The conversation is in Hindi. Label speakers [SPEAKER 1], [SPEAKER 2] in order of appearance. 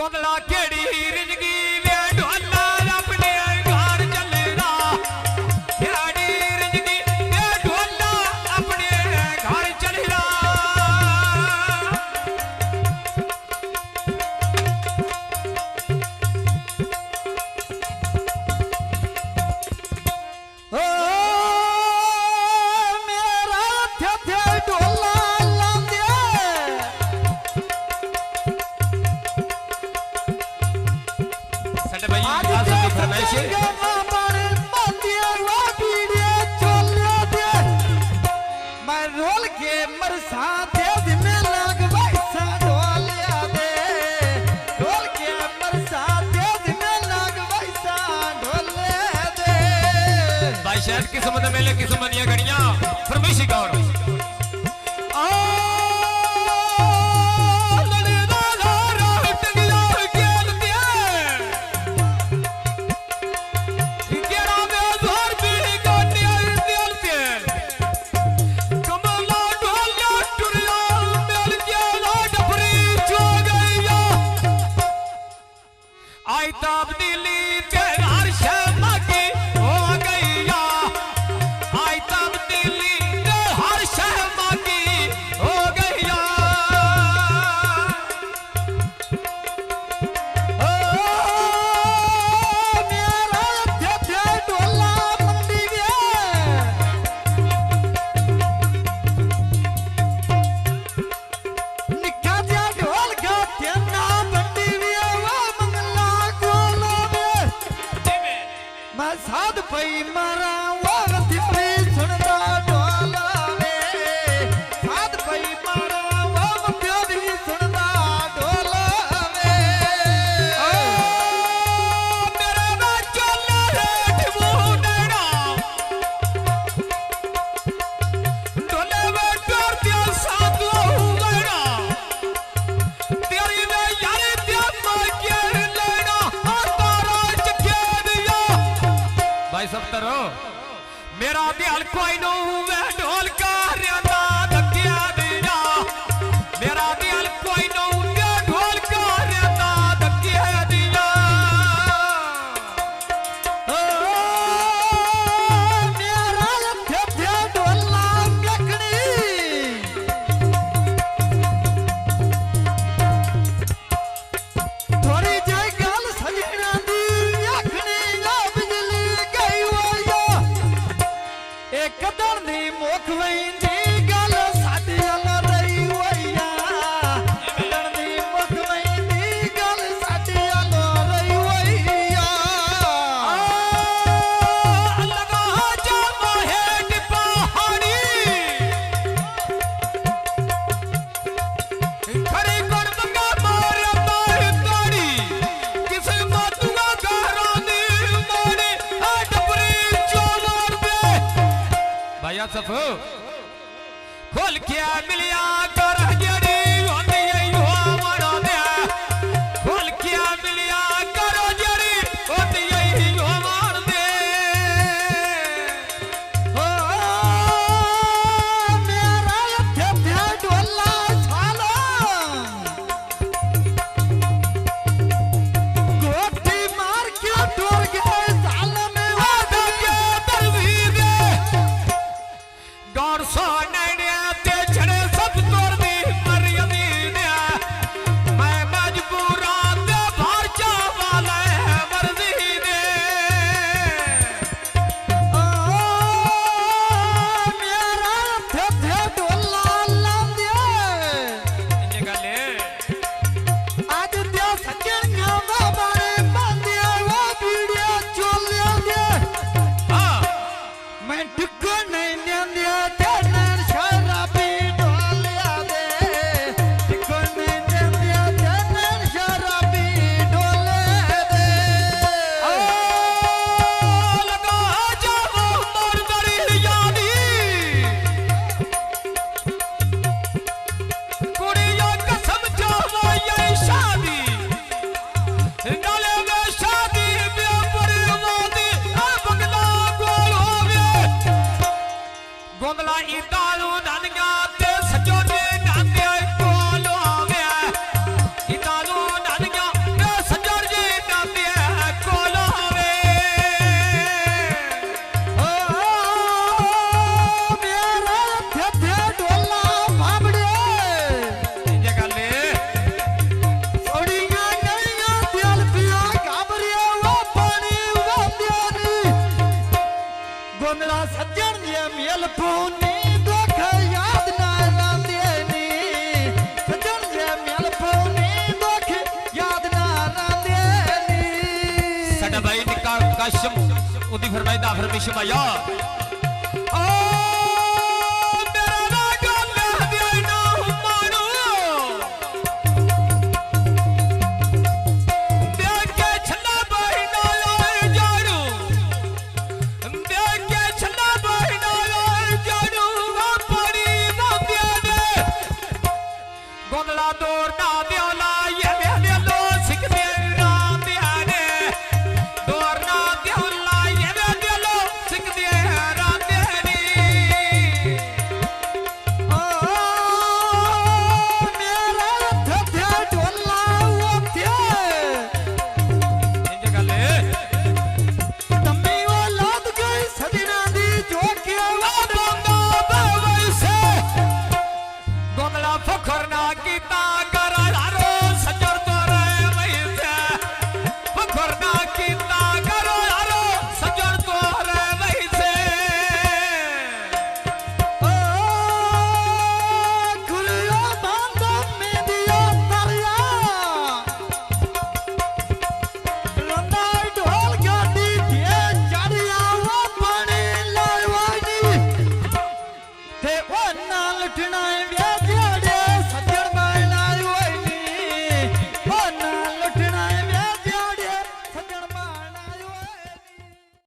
[SPEAKER 1] गोदला केड़ी रिजगी वे ढोला अपने घर चलना केड़ी रिजगी वे ढोला अपने घर चलना शायद किस्मत मेले किस्मत दियां घड़ियां फरमाइशी गौर मेरा दिल कोई नो वे ढोल का रियादा धक्या दिया मेरा दिल कोई नो वे ढोल का रियादा धक्या दिया
[SPEAKER 2] मेरा लथे ढोला लकड़ी थोड़ी जे गल सजना दी आखनी ना बिजली गई हो एक कदर दी मुख वैंदी गल साडी अल रही होया कदर दी मुख वैंदी गल साडी अल रही होया
[SPEAKER 1] लगा जा हेठ पहाड़ी खरी गुण मंगा मार मार ताड़ी किसे मातुआ घरों दी मोड़ी डबरी चोलोर दे भाई सफ खोल के मिलिया कर जड़ी होंदी यो मरा दे खोल के मिलिया कर जड़ी होंदी यो मार दे
[SPEAKER 2] ओ मेरा लथे ढोला छालो गोटी मार के टूर गए साल में
[SPEAKER 1] आधा के दरवी दे गौर सो नैने ते छड़े सब तोड़
[SPEAKER 2] पौनी दुख याद ना रांदे नी सजन जे मेल पौनी दुख याद ना रांदे नी
[SPEAKER 1] साडा भाई निका काशम उदी फरमाइदा फरमिश माया ओ मेरा ना गल दे ना मानो देख के छला भाई ना जाड़ू देख के छला भाई ना जाड़ू पड़ी ना दे गोंदला दूर ना देला ये दे लो सिख दे ना दे दूर ना देला ये दे लो सिख दे ना दे
[SPEAKER 2] ओ मेरा थथे ढोला ओथे
[SPEAKER 1] इंज गले
[SPEAKER 2] तम्मी औलाद गई सजना दी जो के
[SPEAKER 1] गोंदला फखर ना कीता